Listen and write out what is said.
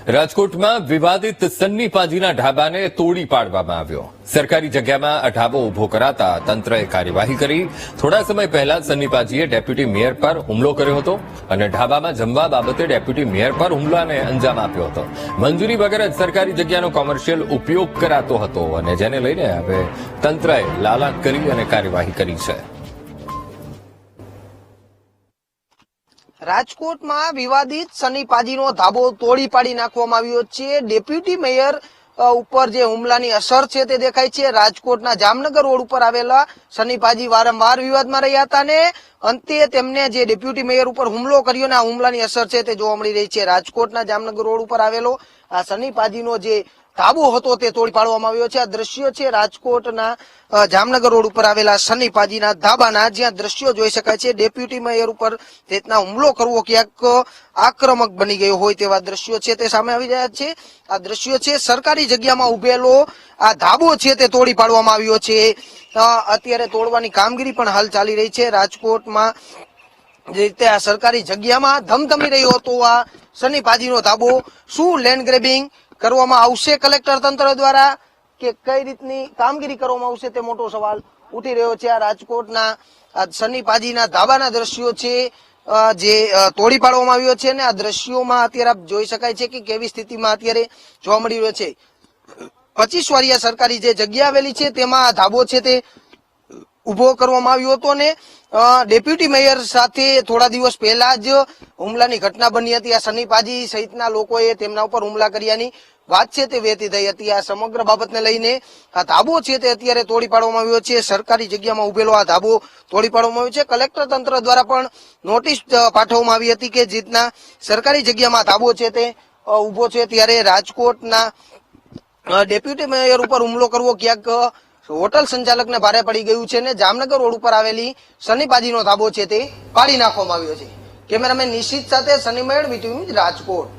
રાજકોટમાં વિવાદિત સન્ની પાજીના ઢાબાને તોડી પાડવામાં આવ્યો। સરકારી જગ્યામાં આ ઢાબો ઉભો કરાતા તંત્રએ કાર્યવાહી કરી। થોડા સમય પહેલા સન્ની પાજીએ ડેપ્યુટી મેયર પર હુમલો કર્યો હતો અને ઢાબામાં જમવા બાબતે ડેપ્યુટી મેયર પર હુમલાને અંજામ આપ્યો હતો। મંજૂરી વગર જ સરકારી જગ્યાનો કોમર્શિયલ ઉપયોગ કરાતો હતો અને જેને લઈને હવે તંત્રએ લાલાક કરી અને કાર્યવાહી કરી છે। રાજકોટમાં વિવાદિત સન્ની પાજીનો ધાબો તોડી પાડી નાખવામાં આવ્યો છે। ડેપ્યુટી મેયર ઉપર જે હુમલાની અસર છે તે દેખાય છે। રાજકોટના જામનગર રોડ ઉપર આવેલા સન્ની પાજી વારંવાર વિવાદમાં રહ્યા હતા અને અંતે તેમને જે ડેપ્યુટી મેયર ઉપર હુમલો કર્યો ને આ હુમલાની અસર છે તે જોવા મળી રહી છે। રાજકોટના જામનગર રોડ ઉપર આવેલો આ સન્ની પાજીનો જે ધાબો હતો તે તોડી પાડવામાં આવ્યો છે। આ દ્રશ્યો છે રાજકોટના જામનગર રોડ ઉપર આવેલા સન્ની પાજીના ધાબાના, જ્યાં દ્રશ્યો જોઈ શકાય છે। ડેપ્યુટી મેયર ઉપર રીતના હુમલો કરવો ક્યાંક આક્રમક બની ગયો હોય તેવા દ્રશ્યો છે તે સામે આવી રહ્યા છે। આ દ્રશ્યો છે સરકારી જગ્યામાં ઉભેલો આ ધાબો છે તે તોડી પાડવામાં આવ્યો છે। અત્યારે તોડવાની કામગીરી પણ હાલ ચાલી રહી છે। રાજકોટમાં જે રીતે આ સરકારી જગ્યામાં ધમધમી રહ્યો હતો આ સન્ની પાજીનો ધાબો, શું લેન્ડ ગ્રેબિંગ કરવામાં આવશે કલેક્ટર તંત્ર દ્વારા કે કઈ રીતની કામગીરી કરવામાં આવશે તે મોટો સવાલ ઉઠી રહ્યો છે। આ રાજકોટના સન્ની પાજીના ધાબાના દ્રશ્યો છે જે તોડી પાડવામાં આવ્યો છે ને આ દ્રશ્યોમાં અત્યારે આપ જોઈ શકાય છે કે કેવી સ્થિતિમાં અત્યારે જોવા મળી રહ્યો છે। 25 વારિયા સરકારી જે જગ્યા આવેલી છે તેમાં આ ધાબો છે તે ઉભો કરવામાં આવ્યો હતો ને ડેપ્યુટી મેયર સાથે થોડા દિવસ પહેલા જ હુમલાની ઘટના બની હતી। આ સન્ની પાજી સહિતના લોકોએ તેમના ઉપર હુમલા કર્યાની વાત છે તે વહેતી થઈ હતી। આ સમગ્ર બાબતને લઈને આ ધાબો છે તે અત્યારે તોડી પાડવામાં આવ્યો છે। સરકારી જગ્યામાં ઉભેલો આ ધાબો તોડી પાડવામાં આવ્યો છે। કલેક્ટર તંત્ર દ્વારા પણ નોટિસ પાઠવવામાં આવી હતી કે જેટના સરકારી જગ્યામાં ધાબો છે તે ઉભો છે ત્યારે રાજકોટના ડેપ્યુટી મેયર ઉપર હુમલો કરવો ક્યાંક હોટલ સંચાલકને ભારે પડી ગયું છે ને જામનગર રોડ ઉપર આવેલી સન્ની પાજીનો ધાબો છે તે પાડી નાખવામાં આવ્યો છે। કેમેરામેન નિશિત સાથે સની મેળ, વીટીવી ન્યૂઝ, રાજકોટ।